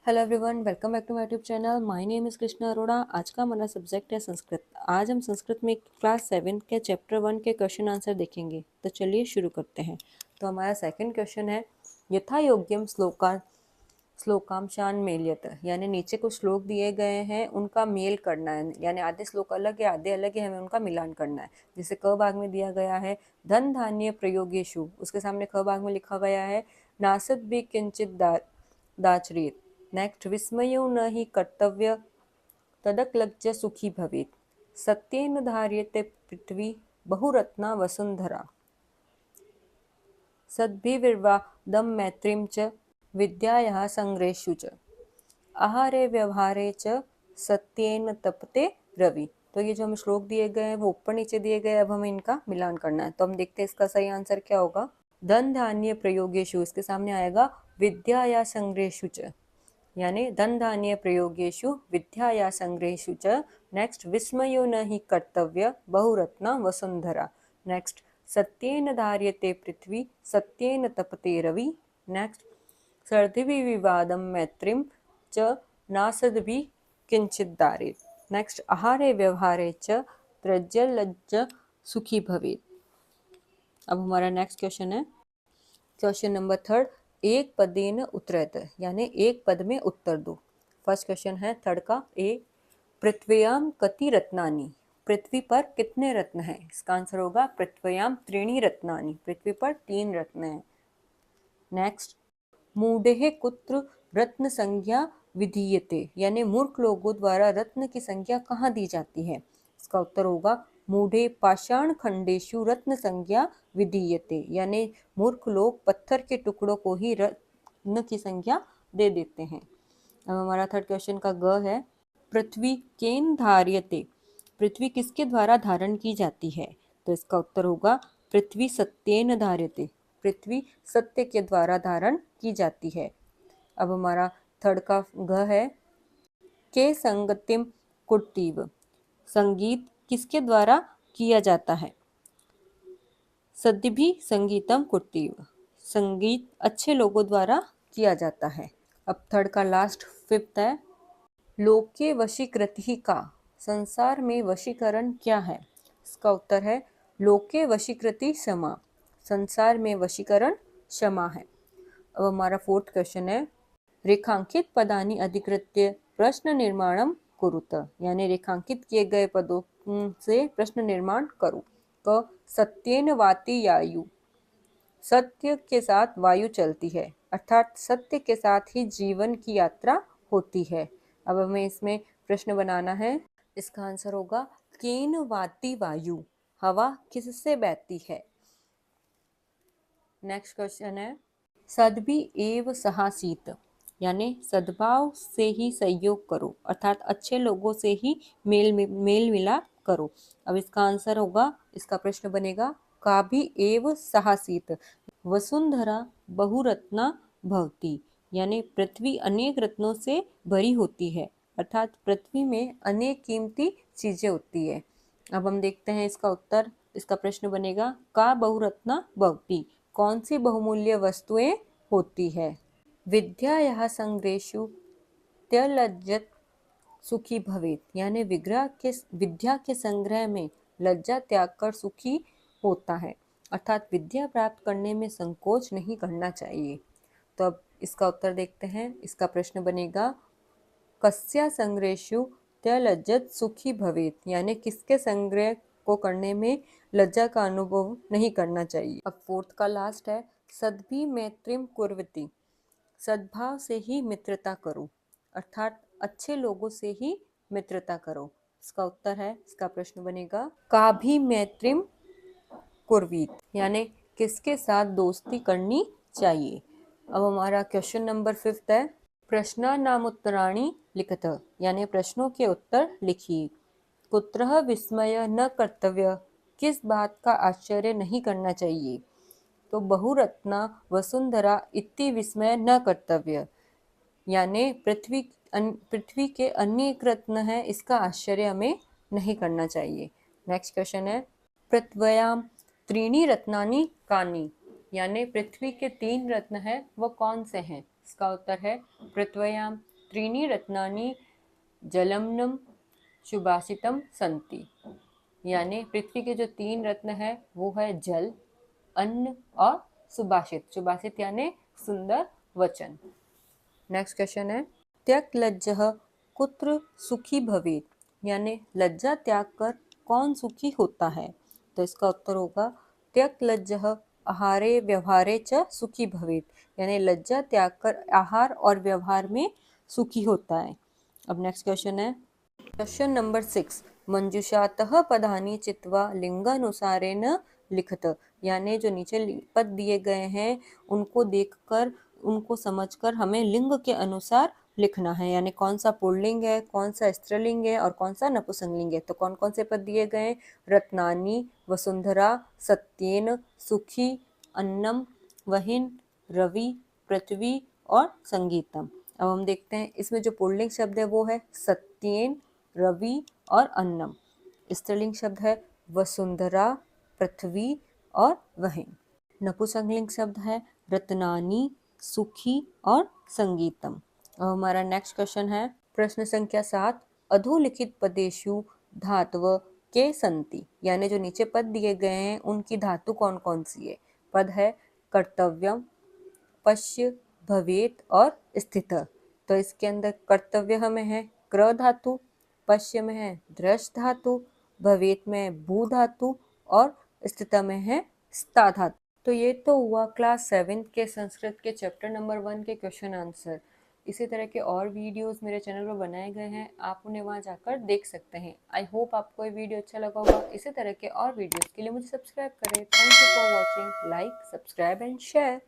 Hello everyone, welcome back to my YouTube channel. My name is Krishna Arora. आज का हमारा subject है संस्कृत। आज हम संस्कृत में क्लास 7 के चैप्टर 1 के क्वेश्चन आंसर देखेंगे। तो चलिए शुरू करते हैं। तो हमारा सेकंड क्वेश्चन है यथा योग्यम श्लोकांशान मेलयत, यानी नीचे कुछ श्लोक दिए गए हैं, उनका मेल करना है, यानी आधे श्लोक अलग है आधे अलग है, हमें उनका मिलान करना है। जैसे क भाग में दिया गया है धन धान्य प्रयोगेशु, उसके सामने ख भाग में लिखा गया है नासद भी किंचित दाचरीत। नेक्स्ट विस्मयो न हि कर्तव्य तदक्लज्य सुखी भवेत्। सत्येन धार्यते पृथ्वी बहुरत्ना वसुंधरा। सद्भिर्विवादं मैत्रीं च विद्यायाः संग्रहेषु च। आहारे व्यवहारे च सत्येन तपते रवि। तो ये जो हमें श्लोक दिए गए हैं वो ऊपर नीचे दिए गए, अब हमें इनका मिलान करना है। तो हम देखते हैं इसका सही आंसर क्या होगा। धन धान्य प्रयोगेषु, इसके सामने आएगा विद्याया संग्रहेषु च, यानी धन धान्य प्रयोगेषु विद्याया संग्रहेषु च। नेक्स्ट विस्मयो न हि कर्तव्य बहुरत्ना वसुंधरा। नेक्स्ट सत्येन धार्यते पृथ्वी सत्येन तपते रवि। नेक्स्ट सर्दिभि विवादं मैत्रीं च नासद्भि किंचित दारेत्। नेक्स्ट आहारे व्यवहारे च त्रज्यलज्ज सुखी भवेत्। अब हमारा नेक्स्ट क्वेश्चन है क्वेश्चन नंबर 3, एक पदेन उत्तरत, यानी एक पद में उत्तर दो। फर्स्ट क्वेश्चन है थर्ड का ए, पृथ्व्याम कति रत्नानि, पृथ्वी पर कितने रत्न हैं। इसका आंसर होगा पृथ्व्याम त्रीणि रत्नानि, पृथ्वी पर 3 रत्न हैं। नेक्स्ट मूढ़े कुत्र रत्न संज्ञा विधीयते, यानी मूर्ख लोगों द्वारा रत्न की संज्ञा कहाँ दी जाती है। इसका उत्तर होगा मूढ़े पाषाण खंडेशु रत्न संज्ञा विधीयते, यानी मूर्ख लोग पत्थर के टुकड़ों को ही रत्न की संज्ञा दे देते हैं। अब हमारा थर्ड क्वेश्चन का ग है पृथ्वी केन धार्यते, पृथ्वी किसके द्वारा धारण की जाती है। तो इसका उत्तर होगा पृथ्वी सत्येन धार्यते, पृथ्वी सत्य के द्वारा धारण की जाती है। अब हमारा थर्ड का ग है के संगतिम कुर्तीव, संगीत किसके द्वारा किया जाता है। सद्भिः संगीतम कुर्तीव, संगीत अच्छे लोगों द्वारा किया जाता है। अब थर्ड का लास्ट फिफ्थ है लोके वशीकृति का, संसार में वशीकरण क्या है। इसका उत्तर है लोके वशीकृति क्षमा, संसार में वशीकरण क्षमा है। अब हमारा फोर्थ क्वेश्चन है रेखांकित पदानि अधिकृत्य प्रश्न निर्माणम कुरुत, यानी रेखांकित किए गए पदों से प्रश्न निर्माण करो। क सत्येन वाति वायु, सत्य के साथ वायु चलती है, अर्थात सत्य के साथ ही जीवन की यात्रा होती है। अब हमें इसमें प्रश्न बनाना है। इसका आंसर होगा केन वाति वायु, हवा किससे बहती है। नेक्स्ट क्वेश्चन है सद्भि एव सहासीत, यानी सद्भाव से ही सहयोग करो, अर्थात अच्छे लोगों से ही मेल मिलाप करो। अब इसका आंसर होगा, इसका प्रश्न बनेगा काभि एव सहासीत वसुंधरा बहुरत्ना भवती, यानी पृथ्वी अनेक रत्नों से भरी होती है, अर्थात पृथ्वी में अनेक कीमती चीजें होती है। अब हम देखते हैं इसका उत्तर। इसका प्रश्न बनेगा का बहुरत्ना भवती, कौन सी बहुमूल्य वस्तुएं होती है। विद्यायाः संग्रहेषु त्यलज्जत सुखी भवेत्, यानी विद्या के संग्रह में लज्जा त्याग कर सुखी होता है, अर्थात विद्या प्राप्त करने में संकोच नहीं करना चाहिए। तो अब इसका उत्तर देखते हैं। इसका प्रश्न बनेगा कस्या संग्रहेषु त्यलज्जत सुखी भवेत्, यानी किसके संग्रह को करने में लज्जा का अनुभव नहीं करना चाहिए। अब फोर्थ का लास्ट है सद्भि मैत्रीम कुर्वती, सद्भाव से ही मित्रता करो, अर्थात अच्छे लोगों से ही मित्रता करो। इसका उत्तर है, इसका प्रश्न बनेगा काभि मैत्रीम कुर्वीत, यानी किसके साथ दोस्ती करनी चाहिए। अब हमारा क्वेश्चन नंबर 5 है प्रश्नानामुत्तराणि लिखत, यानी प्रश्नों के उत्तर लिखिए। कुत्रः विस्मय न कर्तव्य, किस बात का आश्चर्य नहीं करना चाहिए। तो बहुरत्ना वसुंधरा इति विस्मय न कर्तव्य, यानी पृथ्वी के अनेक रत्न है, इसका आश्चर्य हमें नहीं करना चाहिए। नेक्स्ट क्वेश्चन है पृथ्व्याम त्रीणि रत्नानि कानि, यानी पृथ्वी के 3 रत्न हैं, वो कौन से हैं। इसका उत्तर है पृथ्व्याम त्रीणि रत्नानि जलमन्नं सुभाषितम संति, यानी पृथ्वी के जो 3 रत्न है वो है जल, अन्न और सुभाषित। सुभाषित यानी सुंदर वचन। नेक्स्ट क्वेश्चन है त्यक्त लज्जः कुत्र सुखी भवेत्, यानी लज्जा त्याग कर कौन सुखी होता है। तो इसका उत्तर होगा त्यक्त लज्जः आहारे व्यवहारे च सुखी भवेत्, यानी लज्जा त्याग कर आहार और व्यवहार में सुखी होता है। अब नेक्स्ट क्वेश्चन है क्वेश्चन नंबर 6 मंजूषातः पदानि चित्वा लिंगानुसारेण लिखत, यानी जो नीचे पद दिए गए हैं उनको देखकर उनको समझकर हमें लिंग के अनुसार लिखना है, यानी कौन सा पुल्लिंग है, कौन सा स्त्रीलिंग है और कौन सा नपुंसकलिंग है। तो कौन कौन से पद दिए गए, रत्नानि, वसुंधरा, सत्येन, सुखी, अन्नम, वहिन, रवि, पृथ्वी और संगीतम। अब हम देखते हैं इसमें जो पुल्लिंग शब्द है वो है सत्येन, रवि और अन्नम। स्त्रीलिंग शब्द है वसुंधरा, पृथ्वी और वहिन। नपुंसकलिंग शब्द है रत्नानि, सुखी और संगीतम। अब हमारा नेक्स्ट क्वेश्चन है प्रश्न संख्या 7 अधोलिखित पदेषु धातव के संति, यानी जो नीचे पद दिए गए हैं उनकी धातु कौन कौन सी है। पद है कर्तव्यम, पश्य, भवेत और स्थित। तो इसके अंदर कर्तव्य में है क्र धातु, पश्य में है दृश धातु, भवेत में है भू धातु और स्थित में है स्था धातु। तो ये तो हुआ क्लास 7 के संस्कृत के चैप्टर नंबर 1 के क्वेश्चन आंसर। इसी तरह के और वीडियोस मेरे चैनल पर बनाए गए हैं, आप उन्हें वहां जाकर देख सकते हैं। आई होप आपको ये वीडियो अच्छा लगा होगा। इसी तरह के और वीडियोस के लिए मुझे सब्सक्राइब करें। Thank you for watching. Like, subscribe and share.